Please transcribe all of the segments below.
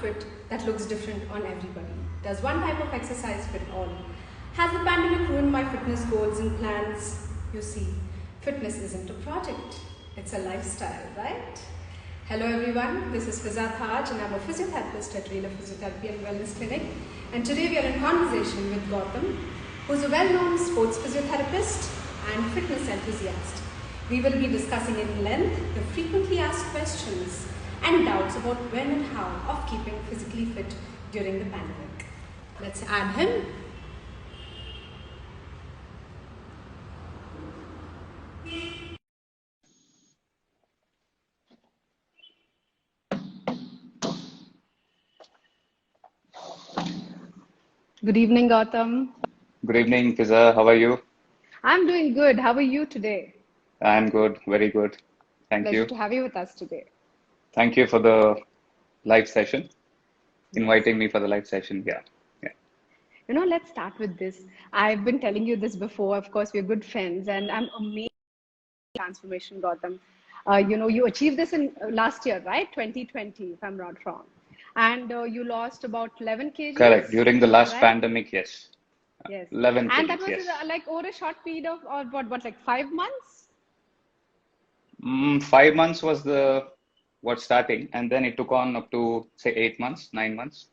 fit that looks different on everybody? Does one type of exercise fit all? Has the pandemic ruined my fitness goals and plans? You see, fitness isn't a project, it's a lifestyle, right? Hello everyone, this is Fiza and I'm a physiotherapist at Relive Physiotherapy and Wellness Clinic. And today we are in conversation with Gautham, who's a well-known sports physiotherapist and fitness enthusiast. We will be discussing in length the frequently asked questions and doubts about when and how of keeping physically fit during the pandemic. Let's add him. Good evening, Gautham. Good evening, Fiza. How are you? I'm doing good. How are you today? I'm good, very good. Thank Pleasure you. to have you with us today. Thank you for the live session, inviting me for the live session. Yeah. You know, let's start with this. I've been telling you this before. Of course, we're good friends, and I'm amazed by transformation, Gautham. You achieved this in last year, right? 2020, if I'm not wrong. And you lost about 11 Correct. kgs, During the last right? pandemic, yes. Yes. 11 And that kgs, was yes. like over a short period of, or what, like 5 months? 5 months was what starting, and then it took on up to say 8 months, 9 months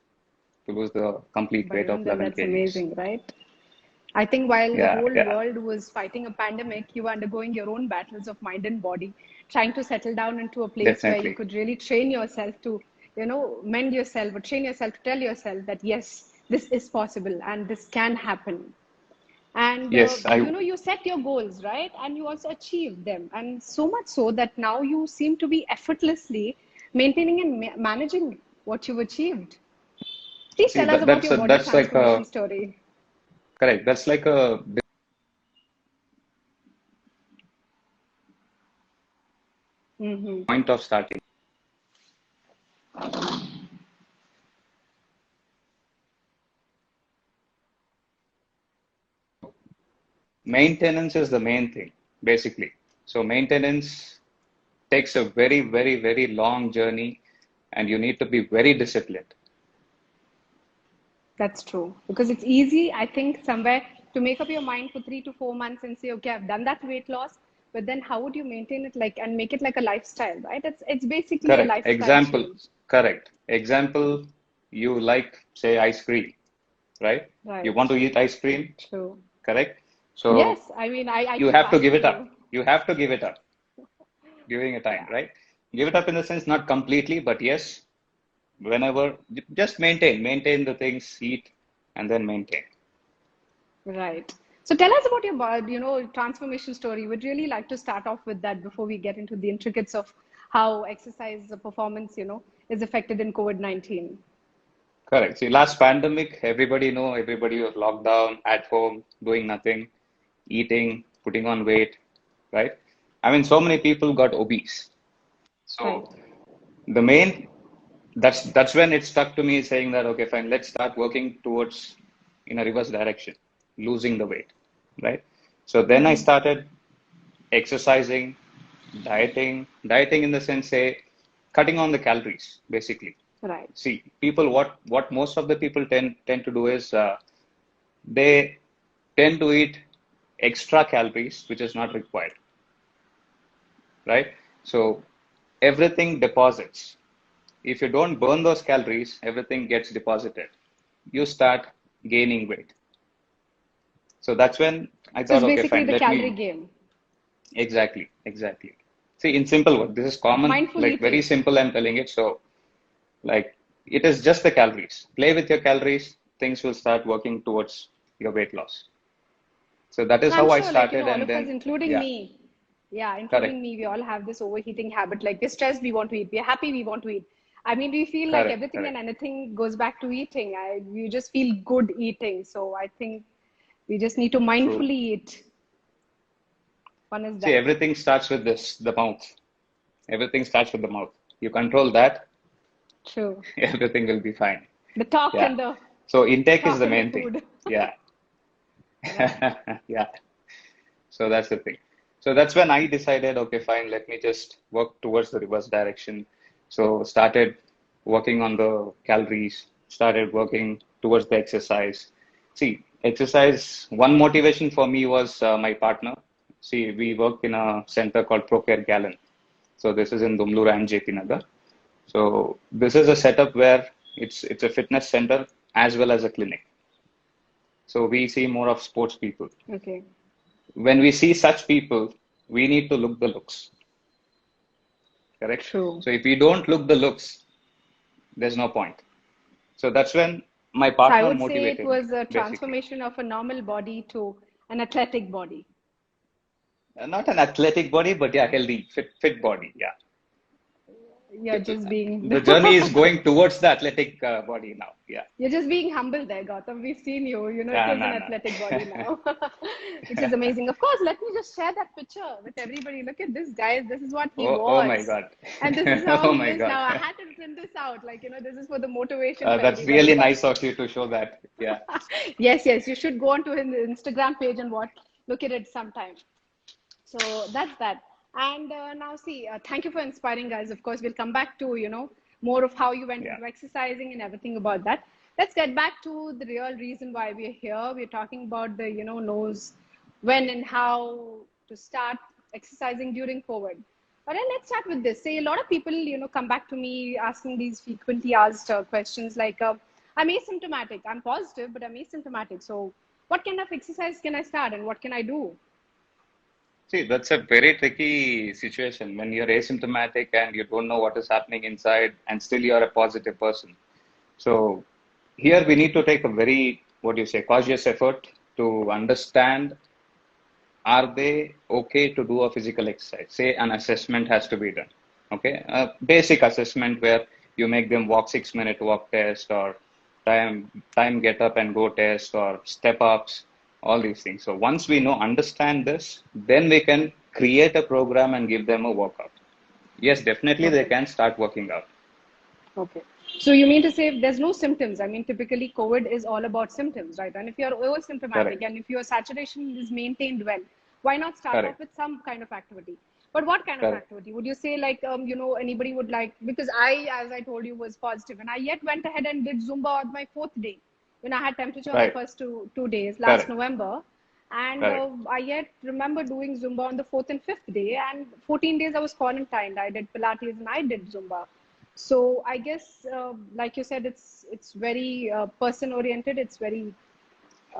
to lose the complete But weight of even then, 11 that's kgs. amazing, right? I think while the Yeah, whole yeah, world was fighting a pandemic, you were undergoing your own battles of mind and body, trying to settle down into a place where you definitely. could really train yourself to, mend yourself or train yourself to tell yourself that, yes, this is possible and this can happen. And, Yes, you set your goals, right? And you also achieved them. And so much so that now you seem to be effortlessly maintaining and managing what you've achieved. Please see tell us that about your body that's like a transformation story. correct. That's like a Mm-hmm. point of starting. Maintenance is the main thing, basically. So maintenance takes a very, very, very long journey, and you need to be very disciplined. That's true. Because it's easy, I think, somewhere to make up your mind for 3 to 4 months and say, okay, I've done that weight loss, but then how would you maintain it like and make it like a lifestyle, right? It's basically a Correct. lifestyle Example, change. correct. Example, you like, say, ice cream, right? You Right. want to eat ice cream, True. correct? Yes, So I mean I you keep have to give asking it up. you. You have to give it up during a time, Yeah. right? Give it up in the sense, not completely, but yes, whenever, just maintain the things, eat, and then maintain. Right. So tell us about your transformation story. Would really like to start off with that before we get into the intricacies of how exercise performance, is affected in COVID-19. Correct. See, last pandemic, everybody was locked down at home, doing nothing, eating, putting on weight, right? I mean, so many people got obese. Right. So the main, that's when it stuck to me saying that, okay, fine, let's start working towards in a reverse direction, losing the weight, right? So then I Mm-hmm. started exercising, dieting in the sense, say, cutting on the calories, basically. Right. See, people, what most of the people tend to do is they tend to eat extra calories, which is not required, right? So everything deposits. If you don't burn those calories, everything gets deposited. You start gaining weight. So that's when I So thought, it's okay, basically fine, the let calorie me game. exactly. See, in simple word, this is common, Mindful like very eating. simple. I'm telling it. So, like, it is just the calories. Play with your calories. Things will start working towards your weight loss. So that is I'm how I sure, started, all and of us, then including yeah, me, yeah, including correct, me, we all have this overheating habit. Like we're stressed, we want to eat. We're happy, we want to eat. I mean, we feel like correct, everything and correct. anything goes back to eating. We just feel good eating. So I think we just need to True. mindfully eat. One is See, that. everything starts with the mouth. Everything starts with the mouth. You control that, True. everything will be fine. The talk Yeah. and the So intake is talk the and the main thing. food. Yeah. Right. Yeah. So that's the thing. So that's when I decided, okay, fine, let me just work towards the reverse direction. So started working on the calories, started working towards the exercise. See, exercise, one motivation for me was my partner. See, we work in a center called Care Galen. So this is in Dumlur and JP Nagar. So this is a setup where it's a fitness center as well as a clinic. So we see more of sports people. Okay. When we see such people, we need to look the looks. Correct? True. So if we don't look the looks, there's no point. So that's when my So I partner would say it motivated was me, a basically. transformation of a normal body to an athletic body. Not an athletic body, but yeah, healthy, fit body. Yeah. You're just being The journey is going towards the athletic body now. Yeah. you're just being humble there, Gautam. We've seen you. You know, it No, is an no, athletic body no. now, which is amazing. Of course, let me just share that picture with everybody. Look at this, guys. This is what he Oh my was. God. And this is how Oh he my is God. now. I had to print this out. Like, you know, this is for the motivation for That's everybody. really But nice of you to show that. Yeah. yes, yes, you should go onto his Instagram page and look at it sometime. So that's that. And now, see, thank you for inspiring, guys. Of course, we'll come back to, you know, more of how you went Yeah. into exercising and everything about that. Let's get back to the real reason why we're here. We're talking about the, you know, knows when and how to start exercising during COVID. But then let's start with this. Say a lot of people, you know, come back to me asking these frequently asked questions like, I'm asymptomatic. I'm positive, but I'm asymptomatic. So what kind of exercise can I start and what can I do? See, that's a very tricky situation when you're asymptomatic and you don't know what is happening inside, and still you're a positive person. So here we need to take a very, what do you say, cautious effort to understand, are they okay to do a physical exercise? Say an assessment has to be done. Okay, a basic assessment where you make them walk 6 minute walk test, or time get up and go test, or step ups, all these things. So once we know, understand this, then we can create a program and give them a workout. Yes, definitely they Okay. can start working out. Okay. So you mean to say if there's no symptoms? I mean, typically COVID is all about symptoms, right? And if you're asymptomatic Correct. and if your saturation is maintained well, why not start off Correct. with some kind of activity? But what kind of Correct. activity? Would you say like, you know, anybody would like, because I, as I told you, was positive and I yet went ahead and did Zumba on my fourth day when I had temperature on the Right. first two days last Correct. November. And Correct. I yet remember doing Zumba on the fourth and fifth day. And 14 days I was quarantined. I did Pilates and I did Zumba. So I guess, like you said, it's very person oriented. It's very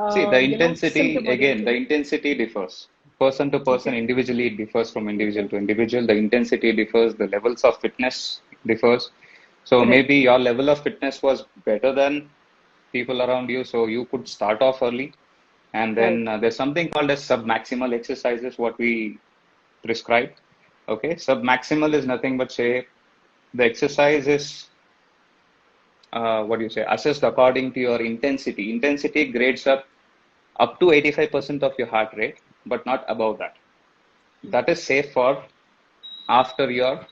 See, the you know, intensity, symptom again, the oriented. intensity differs. Person to person, Okay. individually, it differs from individual Okay. to individual. The intensity differs, the levels of fitness differs. So Correct. maybe your level of fitness was better than people around you, so you could start off early. And Right. then there's something called as sub-maximal exercises, what we prescribe. Okay, sub-maximal is nothing but, say, the exercise is what do you say, assessed according to your intensity. Intensity grades up to 85% of your heart rate, but not above that. That is safe for after your,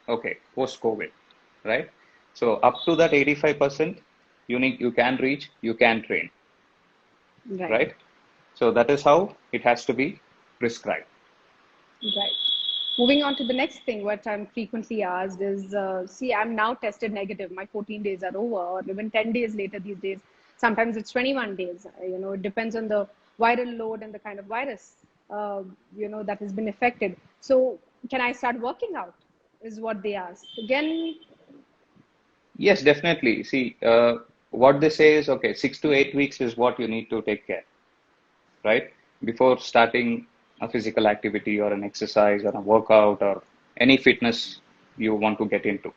okay, post-COVID, right? So up to that 85%, you can reach, you can train, Right. right? So that is how it has to be prescribed. Right. Moving on to the next thing, what I'm frequently asked is, see, I'm now tested negative. My 14 days are over, or even 10 days later these days. Sometimes it's 21 days. You know, it depends on the viral load and the kind of virus, you know, that has been affected. So, can I start working out? Is what they ask. Again, Yes, definitely. See, what they say is, okay, 6 to 8 weeks is what you need to take care, right? Before starting a physical activity or an exercise or a workout or any fitness you want to get into,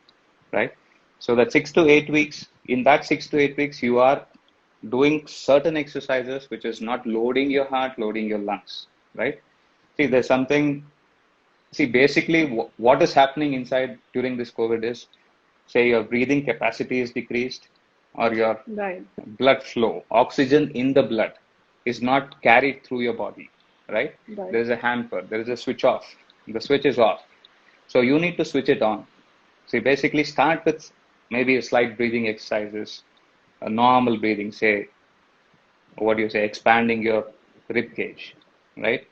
right? So that 6 to 8 weeks, in that 6 to 8 weeks, you are doing certain exercises which is not loading your heart, loading your lungs, right? See, there's something, see, basically what is happening inside during this COVID is, say your breathing capacity is decreased, or your right, blood flow, oxygen in the blood is not carried through your body, right? right, There is a hamper, there is a switch off. The switch is off. So you need to switch it on. So you basically start with maybe a slight breathing exercises, a normal breathing, say, what do you say, expanding your rib cage, right?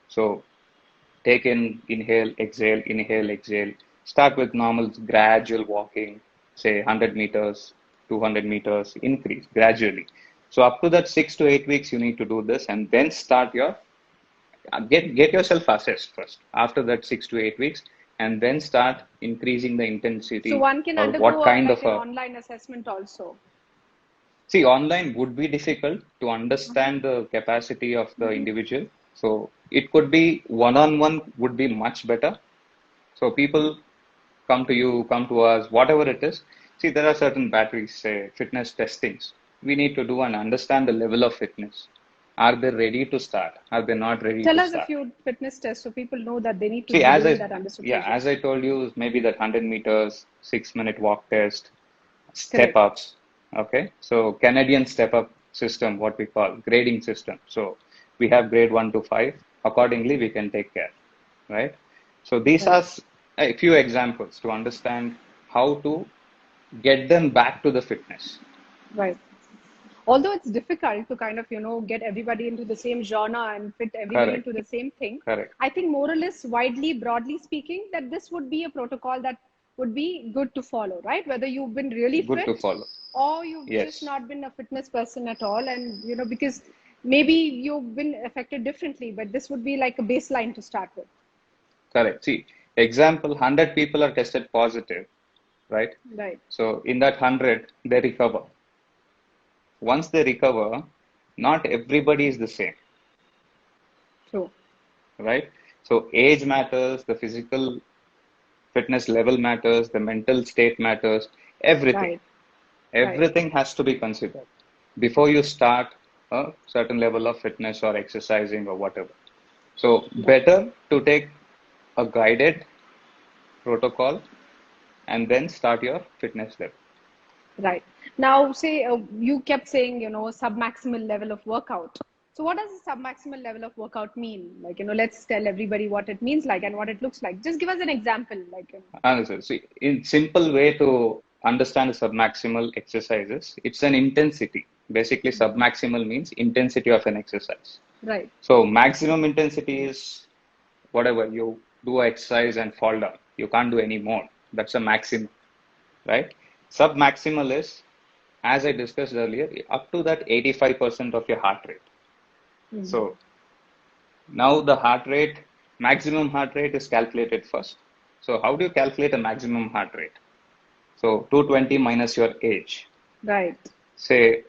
So take in, inhale, exhale, inhale, exhale. Start with normal, gradual walking. say 100 meters, 200 meters, increase gradually. So up to that 6 to 8 weeks, you need to do this and then start your, get yourself assessed first after that 6 to 8 weeks, and then start increasing the So intensity one can or what undergo kind like of an a, online assessment also. see, online would be difficult to understand the capacity of the individual. So it could be one-on-one would be much better. So people come to you, come to us, whatever it is. See, there are certain batteries, say fitness testings. We need to do and understand the level of fitness. Are they ready to start? Are they not ready Tell to us a start? few fitness tests so people know that they need to See, be doing that under yeah, supervision. as I told you, maybe that 100 meters, 6 minute walk test, step Correct. ups. Okay. So Canadian step up system, what we call grading system. So we have grade 1 to 5. Accordingly, we can take care. Right. So these Right. are a few examples to understand how to get them back to the fitness. Right. Although it's difficult to kind of, get everybody into the same genre and fit everybody Correct. into the same thing, Correct. I think more or less, broadly speaking, that this would be a protocol that would be good to follow, right? Whether you've been really Good to fit follow. or you've just Yes. not been a fitness person at all. And, because maybe you've been affected differently, but this would be like a baseline to start with. Correct. See, example, 100 people are tested positive, right? Right. So in that 100, they recover. Once they recover, not everybody is the same, True. right? So age matters, the physical fitness level matters, the mental state matters, everything. Right. Right. Everything has to be considered before you start a certain level of fitness or exercising or whatever. So Right. better to take a guided protocol and then start your fitness level. Right. Now, say you kept saying, sub-maximal level of workout. So what does a sub-maximal level of workout mean? Like, let's tell everybody what it means like and what it looks like. Just give us an example. Like, Answer. See, in simple way to understand submaximal exercises, it's an intensity. Basically, submaximal means intensity of an exercise. right. So maximum intensity is whatever you do exercise and fall down. You can't do any more. That's a maximum, right? Submaximal is, as I discussed earlier, up to that 85% of your heart rate. So now the heart rate, maximum heart rate is calculated first. So how do you calculate a maximum heart rate? So 220 minus your age. Right. Say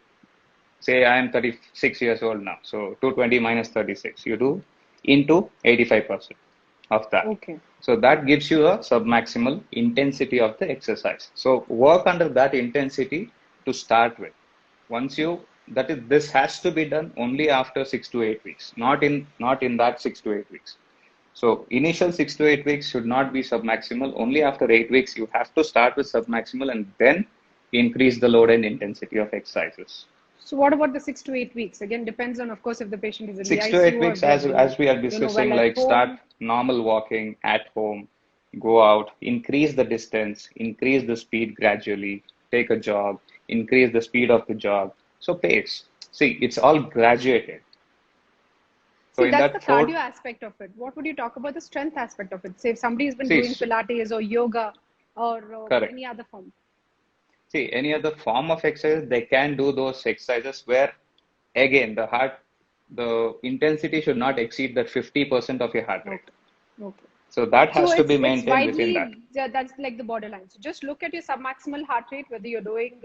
say I am 36 years old now. So 220 minus 36, you do into 85% of that. Okay. So that gives you a submaximal intensity of the exercise. So work under that intensity to start with. Once you, that is, this has to be done only after 6 to 8 weeks, not in that 6 to 8 weeks. So initial 6 to 8 weeks should not be submaximal. Only after 8 weeks you have to start with submaximal and then increase the load and intensity of exercises. So what about the 6 to 8 weeks? Again, depends on, of course, if the patient is in the Six to eight ICU or weeks, they've been, as we are discussing, well at like start home. normal walking at home, go out, increase the distance, increase the speed gradually, take a jog, increase the speed of the jog. So pace. See, it's all graduated. So See, in that's the that fourth, cardio aspect of it. What would you talk about the strength aspect of it? Say if somebody has been see, doing Pilates or yoga or correct. any other form. See, any other form of exercise, they can do those exercises where, again, the intensity should not exceed that 50% of your heart rate. Okay. Okay. So that So has to be it's maintained within that. widely, that's like the borderline. So just look at your submaximal heart rate, whether you're doing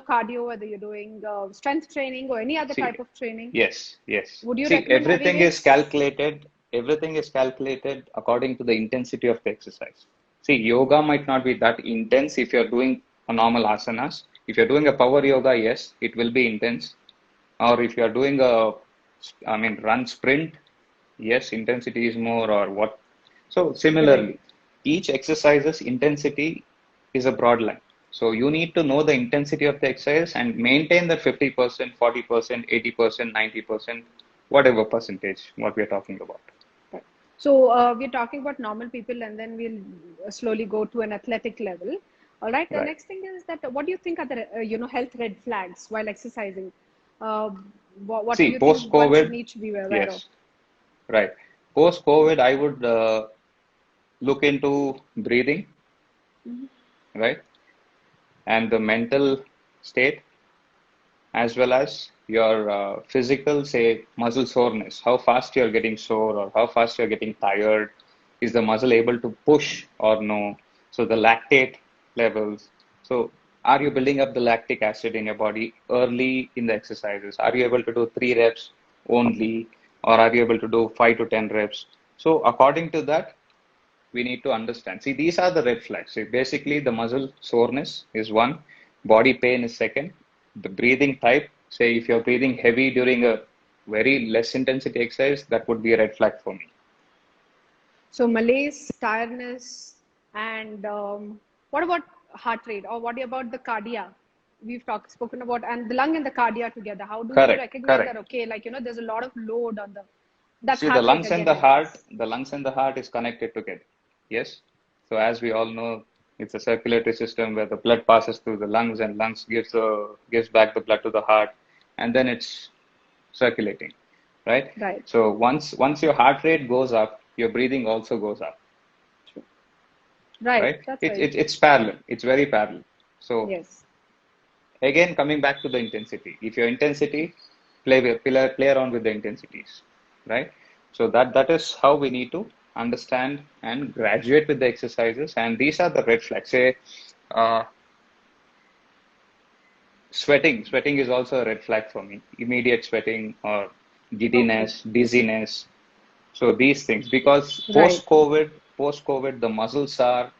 cardio, whether you're doing strength training or any other See, type of training. yes, yes. Would you See, recommend having it? everything is calculated according to the intensity of the exercise. See, yoga might not be that intense if you're doing a normal asanas. If you're doing a power yoga, yes, it will be intense. Or if you're doing run sprint, yes, intensity is more or what. So Correct. similarly, each exercise's intensity is a broad line. So you need to know the intensity of the exercise and maintain that 50%, 40%, 80%, 90%, whatever percentage, what we are talking about. Right. So we're talking about normal people, and then we'll slowly go to an athletic level. All right. The Right. next thing is that what do you think are the health red flags while exercising? Uh, what do See, you think one should post-COVID, need to be aware of? yes, right. Post-COVID, I would look into breathing, right? and the mental state, as well as your physical, say, muscle soreness, how fast you're getting sore or how fast you're getting tired. Is the muscle able to push or no? So the lactate levels. So are you building up the lactic acid in your body early in the exercises? Are you able to do 3 reps only, or are you able to do 5 to 10 reps? So according to that, we need to understand. See, these are the red flags. See, basically, the muscle soreness is one, body pain is second, the breathing type. Say, if you're breathing heavy during a very less intensity exercise, that would be a red flag for me. So malaise, tiredness, and what about heart rate, or what about the cardia? We've spoken about, and the lung and the cardia together. How do you Correct, recognize that? correct. Okay, like there's a lot of load on the that's See, the heart rate lungs and the again, I heart, guess. the lungs and the heart is connected together. Yes. So as we all know, it's a circulatory system where the blood passes through the lungs and lungs gives back the blood to the heart, and then it's circulating, right? Right. So once your heart rate goes up, your breathing also goes up, Right. right? That's It's right. it's it's parallel. It's very parallel. So Yes. again, coming back to the intensity. If your intensity, play around with the intensities, right? So that is how we need to understand and graduate with the exercises. And these are the red flags. Say, uh, sweating is also a red flag for me. Immediate sweating or Okay. giddiness, dizziness. So these things, because Right. post-COVID, the muscles are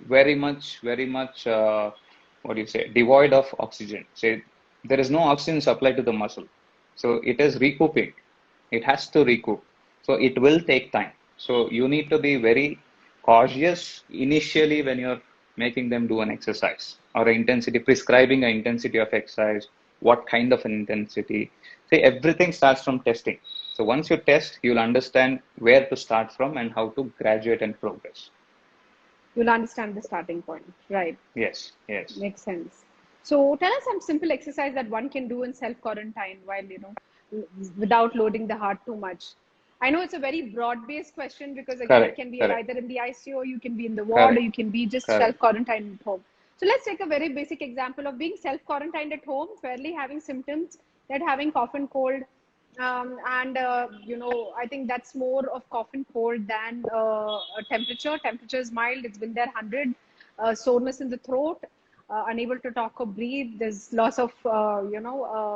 very much, what do you say, devoid of oxygen. Say, there is no oxygen supply to the muscle. So it is recouping. It has to recoup. So it will take time. So you need to be very cautious initially when you're making them do an exercise or intensity, prescribing an intensity of exercise, what kind of an intensity. See, everything starts from testing. So once you test, you'll understand where to start from and how to graduate and progress. You'll understand the starting point. Right. Yes, yes. Makes sense. So tell us some simple exercise that one can do in self-quarantine while, without loading the heart too much. I know it's a very broad-based question because again, it Correct, can be correct, either in the ICU, you can be in the ward, or correct, you can be just correct. self-quarantined at home. So let's take a very basic example of being self-quarantined at home, fairly having symptoms, that having cough and cold. And I think that's more of cough and cold than a temperature. Temperature is mild, it's been there 100. Soreness in the throat, unable to talk or breathe. There's loss of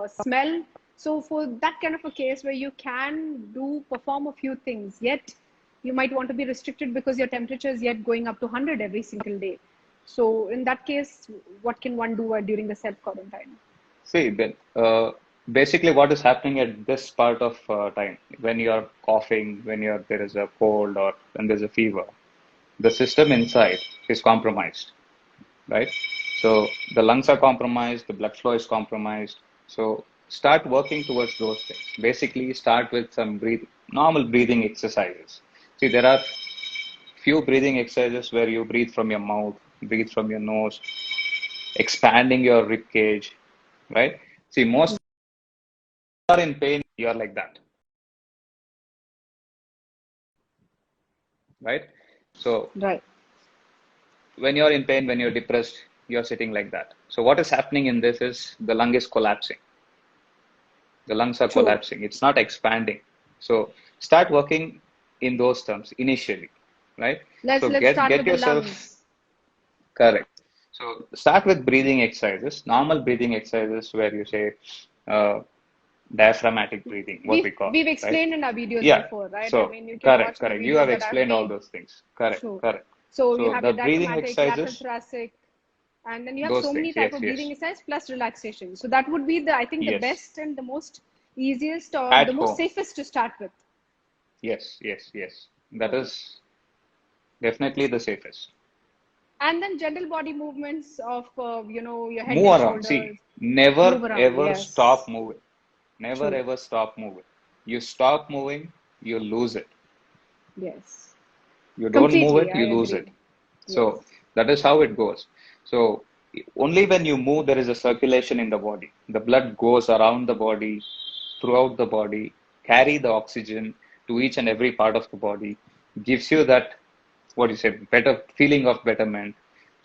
smell. So for that kind of a case where you can perform a few things, yet you might want to be restricted because your temperature is yet going up to 100 every single day. So in that case, what can one do during the self quarantine? See, basically what is happening at this part of time, when you're coughing, there is a cold or when there's a fever, the system inside is compromised, right? So the lungs are compromised, the blood flow is compromised. So start working towards those things. Basically, start with some normal breathing exercises. See, there are few breathing exercises where you breathe from your mouth, breathe from your nose, expanding your rib cage, right? See, most are in pain, you're like that, right? So Right. when you're in pain, when you're depressed, you're sitting like that. So what is happening in this is the lung is collapsing. The lungs are True. collapsing. It's not expanding. So start working in those terms initially, right? Let's So let's start get with the yourself lungs. correct. So start with breathing exercises, normal breathing exercises where you say uh, diaphragmatic breathing, what we call, We've right? explained in our videos Yeah. before, right? I So mean, you can correct, watch the correct. You videos have that I've explained all made. those things. Correct, True. correct. So you So have the your breathing diaphragmatic, exercises, diaphragmatic, and then you have those so many things. type Yes, of breathing yes, exercise plus relaxation. So that would be I think the yes. best and the most easiest or At the most home. safest to start with. Yes, yes, yes. That Okay. is definitely the safest. And then gentle body movements of, your head and Move around. shoulders, See, never move around. ever Yes. stop moving. Never True. ever stop moving. You stop moving, you lose it. Yes. You don't move Completely. it, I you lose agree. it. Yes. So that is how it goes. So only when you move, there is a circulation in the body. The blood goes around the body, throughout the body, carry the oxygen to each and every part of the body, gives you that, what you say, better feeling of betterment.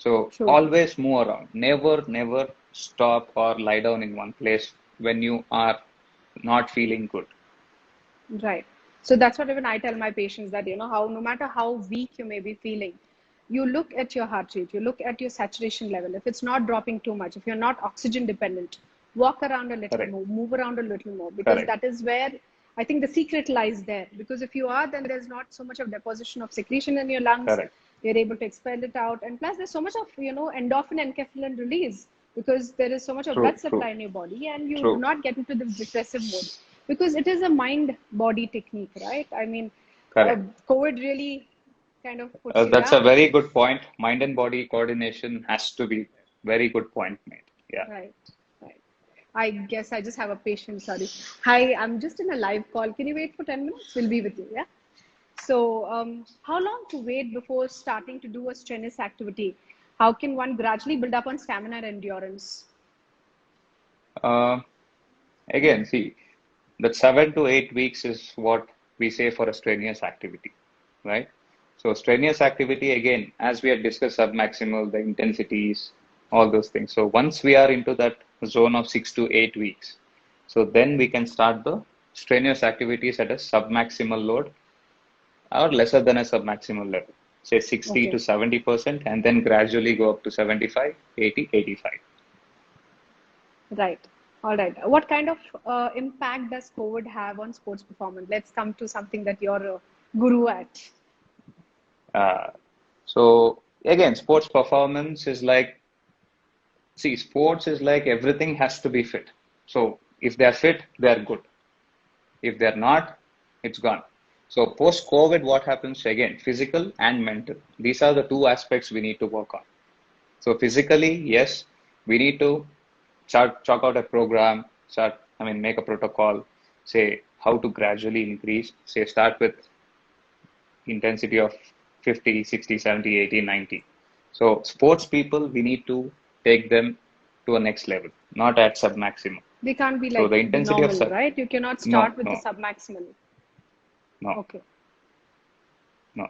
So True. always move around. Never stop or lie down in one place when you are not feeling good. Right. So that's what even I tell my patients, that, how no matter how weak you may be feeling, you look at your heart rate, you look at your saturation level. If it's not dropping too much, if you're not oxygen dependent, walk around a little Correct. more, move around a little more, because Correct. that is where I think the secret lies there. Because if you are, then there's not so much of deposition of secretion in your lungs. Correct. You're able to expel it out. And plus, there's so much of, endorphin and enkephalin release, because there is so much of blood True. supply in your body, and you do True. not get into the depressive mode, because it is a mind body technique, right? I mean, Correct. COVID really kind of puts you That's a down. very good point. Mind and body coordination has to be very good point made. Yeah. Right, right. I guess I just have a patient. Sorry. Hi, I'm just in a live call. Can you wait for 10 minutes? We'll be with you. Yeah. So, how long to wait before starting to do a strenuous activity? How can one gradually build up on stamina and endurance? Uh, Again, see, that 7 to 8 weeks is what we say for a strenuous activity, right? So strenuous activity, again, as we had discussed, submaximal, the intensities, all those things. So once we are into that zone of 6 to 8 weeks, so then we can start the strenuous activities at a submaximal load or lesser than a submaximal level, say 60 Okay. to 70%, and then gradually go up to 75, 80, 85. Right. All right. What kind of impact does COVID have on sports performance? Let's come to something that you're a guru at. Uh, so again, sports performance is like, see, sports is like everything has to be fit. So if they're fit, they're good. If they're not, it's gone. So post-COVID, what happens again? Physical and mental. These are the two aspects we need to work on. So physically, yes, we need to chalk out a program, make a protocol, say how to gradually increase, say start with intensity of 50, 60, 70, 80, 90. So sports people, we need to take them to a next level, not at sub-maximum. They can't be So like the intensity of normal, right? You cannot no, start with the no, submaximal. no, Okay. no.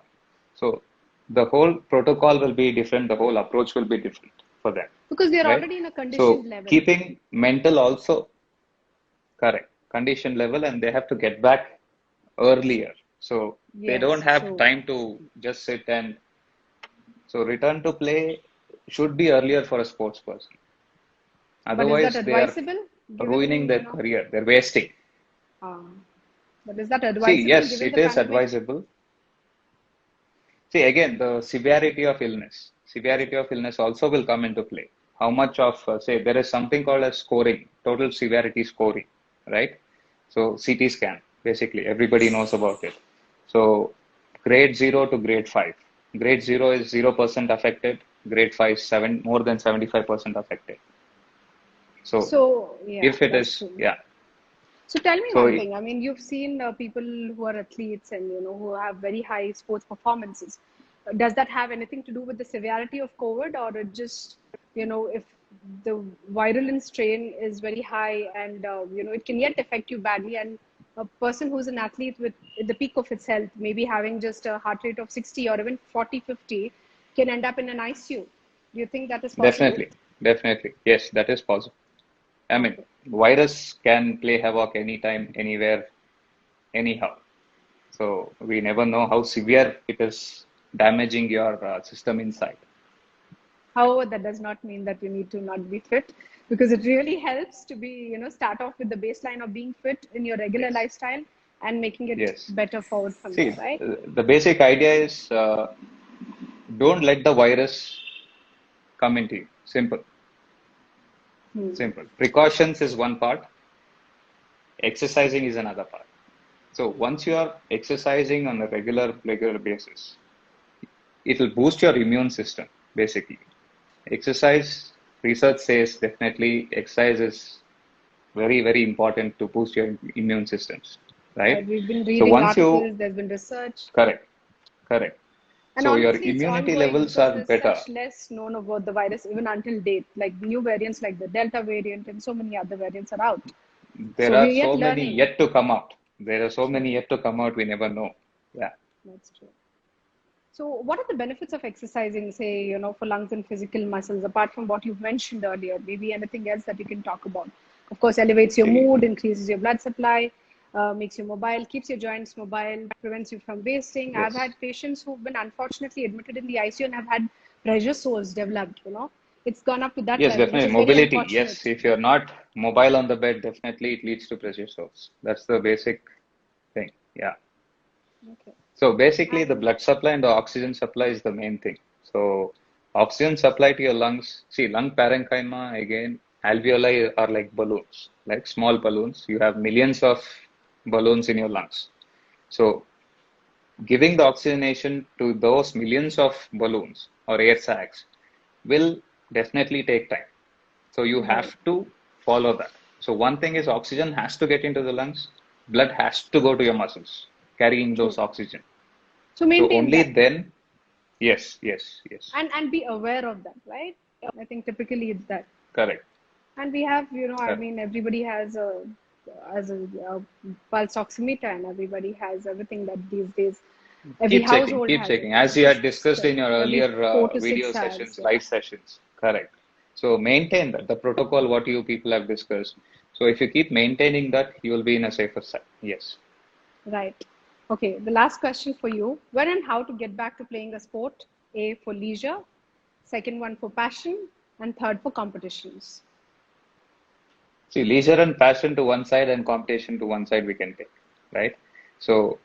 So the whole protocol will be different. The whole approach will be different for them, Because they're right? already in a conditioned So level. keeping mental also correct, condition level, and they have to get back earlier. So they don't Yes, have true. time to just sit and so return to play should be earlier for a sports person. But is that Otherwise, they are advisable ruining given, their career. They're wasting. um, but is that See, advisable yes, given it the is pandemic? advisable. See, again, the severity of illness also will come into play. How much of, say, there is something called as scoring, total severity scoring, right? So CT scan, basically, everybody knows about it. So grade 0 to grade 5. Grade 0 is 0% affected. Grade 5 is more than 75% affected. So So, yeah, if it that's is, true. yeah. So tell me So one thing. I mean, you've seen people who are athletes and who have very high sports performances. Does that have anything to do with the severity of COVID, or it just if the virulent strain is very high and it can yet affect you badly, and a person who's an athlete with at the peak of its health, maybe having just a heart rate of 60 or even 40, 50, can end up in an ICU. Do you think that is possible? definitely, definitely, yes, that is possible. I mean, Okay. virus can play havoc anytime, anywhere, anyhow. So we never know how severe it is damaging your system inside. However, that does not mean that you need to not be fit, because it really helps to be, start off with the baseline of being fit in your regular Yes. lifestyle and making it Yes. better forward from there, See, right? the basic idea is don't let the virus come into you. Simple. Hmm. Simple. Precautions is one part, exercising is another part. So once you are exercising on a regular basis, it will boost your immune system, basically. Exercise, research says definitely exercise is very important to boost your immune systems, Right. right? We've been So reading once you, articles, there's been research. correct, correct. And So your honestly, it's immunity ongoing levels because are there's better. such less known about the virus even until date. Like new variants like the Delta variant and so many other variants are out. There So are we're yet so many learning. yet to come out. There are so True. many yet to come out. We never know. Yeah. That's true. So what are the benefits of exercising, say, for lungs and physical muscles, apart from what you've mentioned earlier? Maybe anything else that you can talk about? Of course, elevates your See, mood, increases your blood supply, makes you mobile, keeps your joints mobile, prevents you from wasting. I've yes. had patients who've been unfortunately admitted in the ICU and have had pressure sores developed, It's gone up to that Yes, level, which definitely. is very Mobility. Yes, unfortunate. if you're not mobile on the bed, definitely it leads to pressure sores. That's the basic thing. Yeah. Okay. So basically, the And blood supply and the oxygen supply is the main thing. So oxygen supply to your lungs. See, lung parenchyma again, alveoli are like balloons, like small balloons. You have millions of balloons in your lungs. So giving the oxygenation to those millions of balloons or air sacs will definitely take time. So you right, have to follow that. So one thing is oxygen has to get into the lungs, blood has to go to your muscles, carrying true. those oxygen. So So maintain only that then, yes, yes, yes, and be aware of that, right? I think typically it's that. correct, And we have, I correct. mean, everybody has a pulse oximeter, and everybody has everything that these days every Keep checking, household keep has checking. it, As you had just discussed in your every earlier 4 to 6 video hours. sessions, Yeah, live sessions, correct. So maintain that, the protocol, what you people have discussed. So if you keep maintaining that, you will be in a safer side. Yes. right. Okay, the last question for you: when and how to get back to playing a sport? A, for leisure; second one, for passion; and third, for competitions. See, leisure and passion to one side and competition to one side we can take, right? So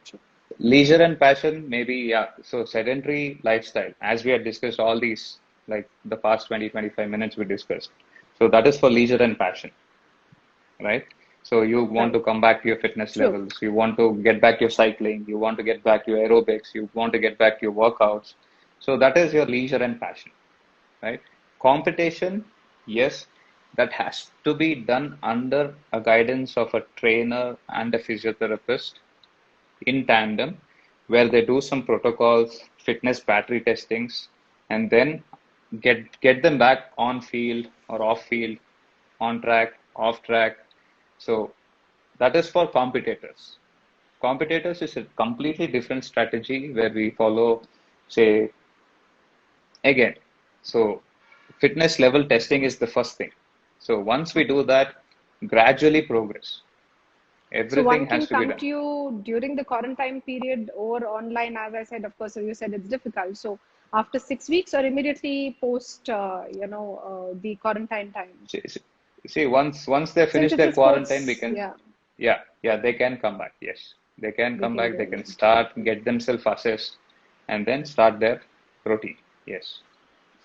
leisure and passion, maybe, yeah. So sedentary lifestyle, as we had discussed all these, like the past 20, 25 minutes we discussed. So that is for leisure and passion, right? So you want Right. to come back to your fitness True. levels, you want to get back your cycling, you want to get back your aerobics, you want to get back your workouts. So that is your leisure and passion, right? Competition, yes, that has to be done under a guidance of a trainer and a physiotherapist in tandem, where they do some protocols, fitness battery testings, and then get them back on field or off field, on track, off track. So that is for competitors. Competitors is a completely different strategy where we follow, say, again. So fitness level testing is the first thing. So once we do that, gradually progress. So Everything one has can to be come done. to you during the quarantine period or online, as I said, of course, you said it's difficult. So after 6 weeks or immediately post, the quarantine time. See, once they Since finish it's their a quarantine, we sports, can, yeah, yeah, yeah, they can come back. Yes, they can they come can back. go They can in. start, get themselves assessed, and then start their routine. Yes,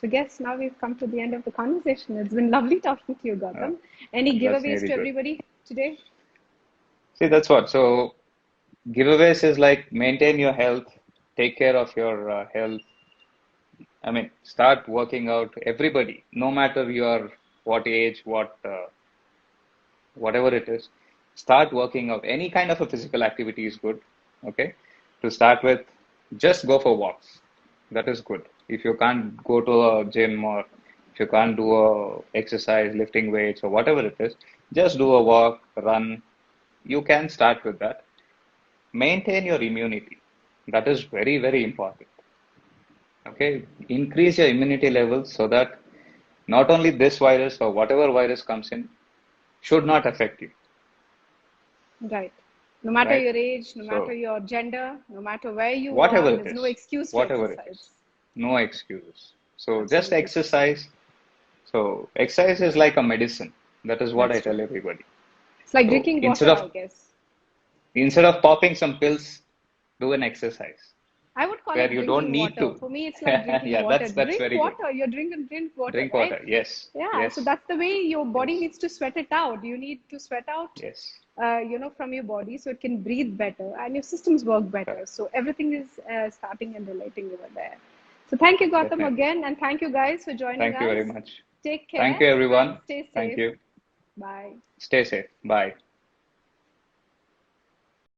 So guess now we've come to the end of the conversation. It's been lovely talking to you, uh, Gautam. Any that's giveaways really to good. everybody today? See, that's what. So giveaways is like maintain your health, take care of your health. I mean, start working out. Everybody, no matter your what age, whatever it is, start working out. Any kind of a physical activity is good. Okay, to start with, just go for walks. That is good. If you can't go to a gym or if you can't do a exercise, lifting weights or whatever it is, just do a walk, run. You can start with that. Maintain your immunity. That is very, very important. Okay, increase your immunity levels so that not only this virus or whatever virus comes in should not affect you, Right. No matter right? your age, no matter So, your gender, no matter where you whatever are, it there's no is, excuse to whatever it is, exercise. no excuses. So, just Absolutely true. exercise. So, exercise is like a medicine. That is what I That's true. tell everybody. It's like So, drinking water, I guess. instead of popping some pills, do an exercise I would call where it you don't drinking need water. to. For me, it's like drinking Yeah, water. that's Drink very good. water. You're drinking drink water, Drink right? water. Yes, Yeah. So yes, that's the way your body yes, needs to sweat it out. You need to sweat out, yes. from your body so it can breathe better and your systems work better. Correct. So everything is starting and relating over there. So thank you, Gautam, Definitely. again, and thank you guys for joining Thank you us. very much. Take Thank care you, and everyone. stay Thank safe. you. Bye. Stay safe. Bye.